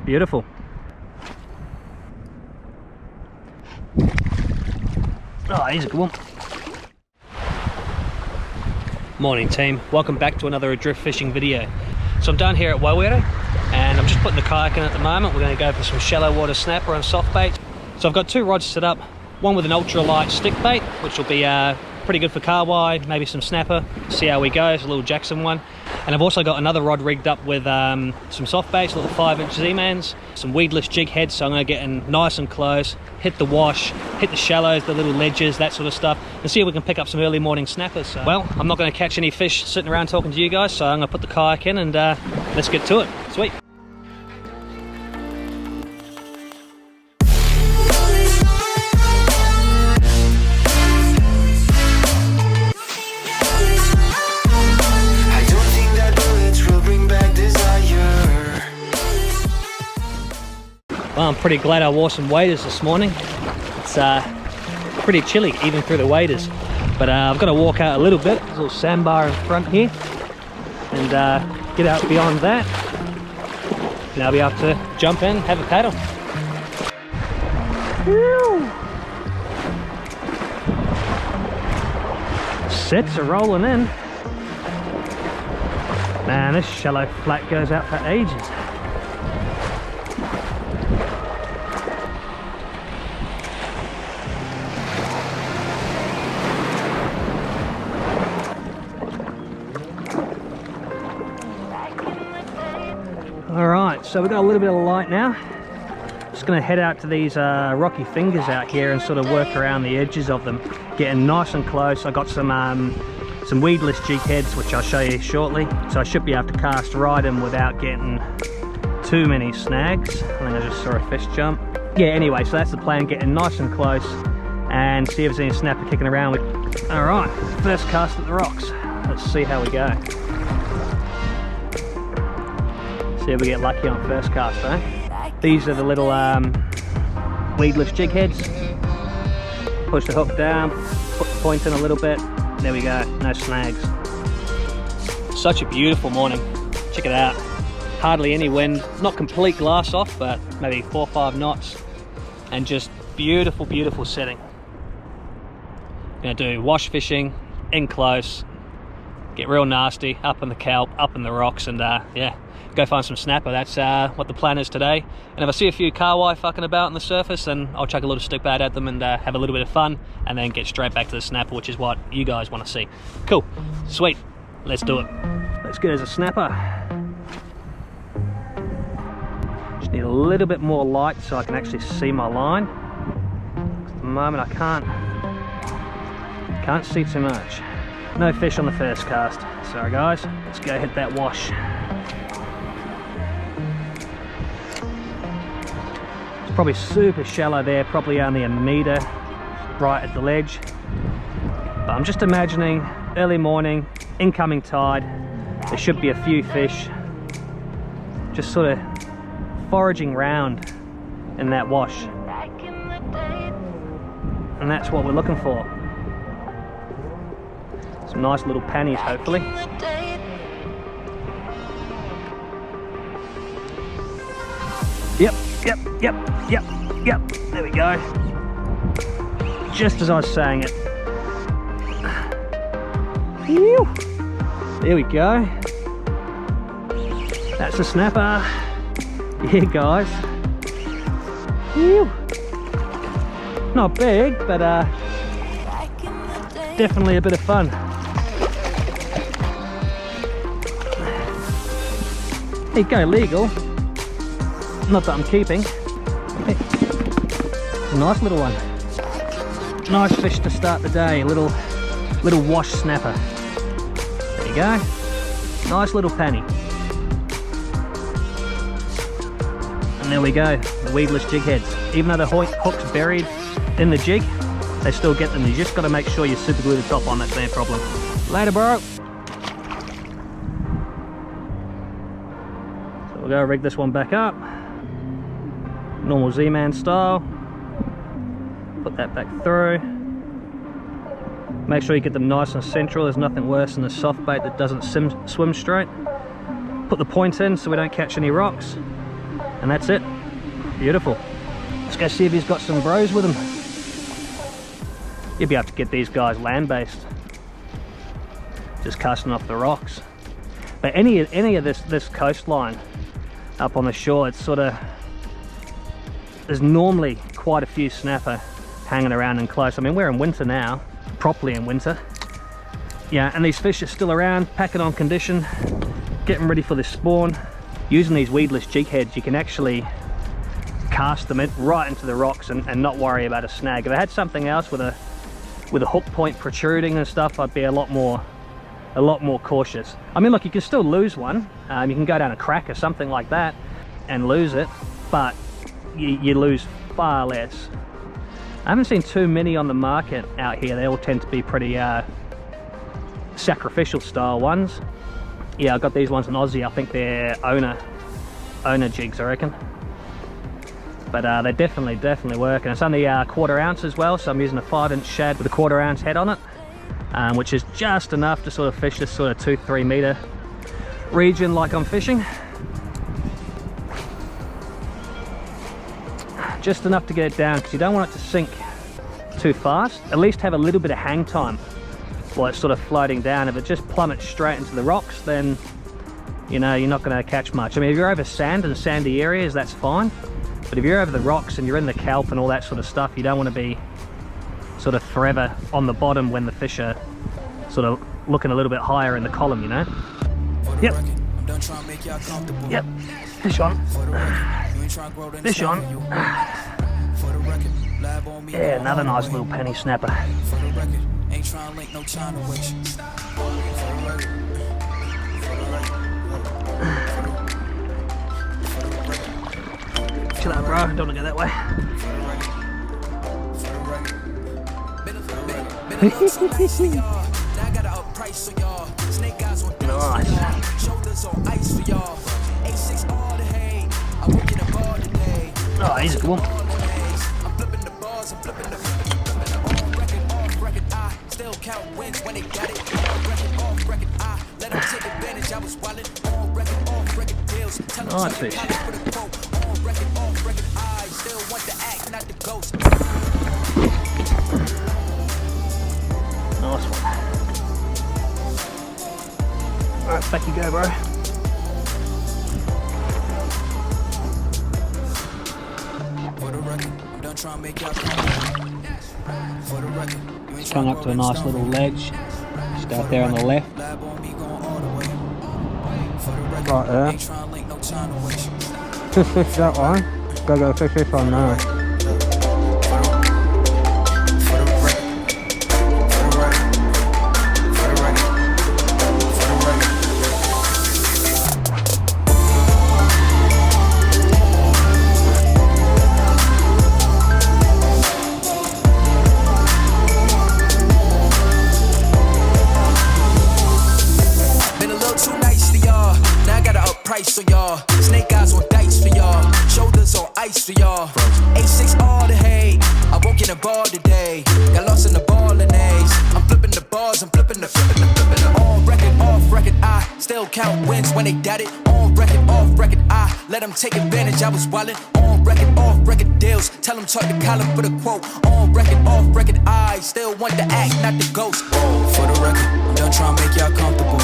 Beautiful. Oh, he's a good one. Morning team, welcome back to another Adrift Fishing video. So I'm down here at Weedless and I'm just putting the kayak in at the moment. We're going to go for some shallow water snapper and soft bait. So I've got two rods set up, one with an ultralight stick bait, which will be pretty good for carwai, maybe some snapper, see how we go. It's a little Jackson one. And I've also got another rod rigged up with some soft baits, little 5-inch Z-mans, some weedless jig heads, so I'm going to get in nice and close, hit the wash, hit the shallows, the little ledges, that sort of stuff, and see if we can pick up some early morning snappers. So, well, I'm not going to catch any fish sitting around talking to you guys, so I'm going to put the kayak in and let's get to it. Sweet. Well, I'm pretty glad I wore some waders this morning. It's pretty chilly even through the waders, but I've got to walk out a little bit. There's a little sandbar in front here, and get out beyond that. Now I'll be able to jump in, have a paddle. Whew. Sets are rolling in. Man, this shallow flat goes out for ages. Alright, so we've got a little bit of light now. Just going to head out to these rocky fingers out here and sort of work around the edges of them, getting nice and close. I got some weedless jig heads, which I'll show you shortly, so I should be able to cast right in without getting too many snags. I think I just saw a fish jump. Yeah, anyway, so that's the plan, getting nice and close and see if there's any snapper kicking around. Alright, first cast at the rocks. Let's see how we go. See if we get lucky on first cast, eh? These are the little weedless jig heads. Push the hook down, put the point in a little bit. There we go, no snags. Such a beautiful morning. Check it out. Hardly any wind, not complete glass off, but maybe 4 or 5 knots. And just beautiful, beautiful setting. Gonna do wash fishing, in close, get real nasty, up in the kelp, up in the rocks, and yeah. Go find some snapper. That's what the plan is today. And if I see a few carwai fucking about on the surface, then I'll chuck a little stick bait at them and have a little bit of fun, and then get straight back to the snapper, which is what you guys want to see. Cool, sweet, let's do it. Let's go as a snapper. Just need a little bit more light so I can actually see my line. At the moment I can't see too much. No fish on the first cast. Sorry guys, let's go hit that wash. Probably super shallow there, probably only a meter right at the ledge. But I'm just imagining early morning, incoming tide, there should be a few fish just sort of foraging round in that wash. And that's what we're looking for. Some nice little pannies, hopefully. Yep, there we go. Just as I was saying it. Whew. There we go. That's a snapper. Yeah, guys. Whew. Not big, but definitely a bit of fun. There you go, legal. Not that I'm keeping. Hey. Nice little one. Nice fish to start the day. Little wash snapper. There you go. Nice little panny. And there we go. The weedless jig heads. Even though the hook's buried in the jig, they still get them. You just got to make sure you super glue the top on. That's no problem. Later, bro. So we'll go rig this one back up. Normal Z-man style. Put that back through. Make sure you get them nice and central. There's nothing worse than a soft bait that doesn't swim straight. Put the point in so we don't catch any rocks. And that's it. Beautiful. Let's go see if he's got some bros with him. You'll be able to get these guys land-based, just casting off the rocks. But any of this coastline up on the shore, it's sort of, there's normally quite a few snapper hanging around and close. I mean, we're in winter now, properly in winter. Yeah, and these fish are still around, packing on condition, getting ready for this spawn. Using these weedless jig heads, you can actually cast them right into the rocks and not worry about a snag. If I had something else with a hook point protruding and stuff, I'd be a lot more cautious. I mean, look, you can still lose one. You can go down a crack or something like that and lose it, but you lose far less. I haven't seen too many on the market out here. They all tend to be pretty sacrificial style ones. Yeah, I got these ones in Aussie. I think they're owner jigs, I reckon. But they definitely work, and it's only 1/4 ounce as well, so I'm using a 5-inch shad with a 1/4 ounce head on it, which is just enough to sort of fish this sort of 2-3 meter region like I'm fishing. Just enough to get it down, because you don't want it to sink too fast. At least have a little bit of hang time while it's sort of floating down. If it just plummets straight into the rocks, then you know you're not going to catch much. I mean, if you're over sand and sandy areas, that's fine. But if you're over the rocks and you're in the kelp and all that sort of stuff, you don't want to be sort of forever on the bottom when the fish are sort of looking a little bit higher in the column, you know? Yep. Yep. Fish on. Fish on. Yeah, another nice little penny snapper. Chill out, bro. Don't want to go that way. Nice. Oh, he's a good one. Nice fish. Nice one. Alright, back you go, bro. Just coming up to a nice little ledge. Just out there on the left. Right there. Just fish that one. Go fish this one now. price for y'all. Snake eyes on dice for y'all. Shoulders on ice for y'all. A6 all the hate. I won't get a ball today. Got lost in the ball and A's. I'm flipping the bars, I'm flipping the. On record, off record, I still count wins when they doubt it. On record, off record, I let them take advantage. I was wildin'. On record, off record deals. Tell them talk to Colin for the quote. On record, off record, I still want the act, not the ghost. For the record, I'm done trying to make y'all comfortable.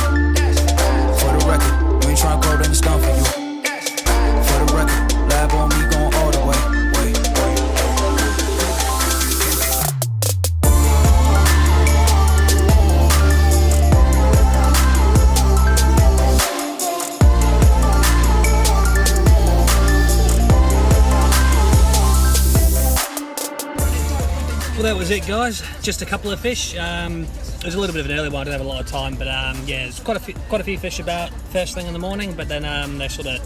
For the record, you ain't trying to grow, then it's done for you. For the record, lab on me going all the way. Well, that was it, guys. Just a couple of fish. It was a little bit of an early one. I didn't have a lot of time, but yeah, there's quite a few fish about first thing in the morning. But then they sort of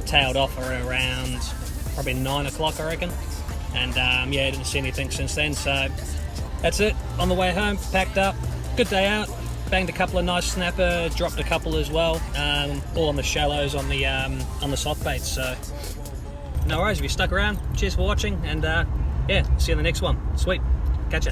tailed off around probably 9 o'clock, I reckon. And yeah, didn't see anything since then. So that's it. On the way home, packed up. Good day out. Banged a couple of nice snapper. Dropped a couple as well. All on the shallows on the soft baits. So no worries. If you stuck around, cheers for watching, and yeah, see you in the next one. Sweet. Catch ya.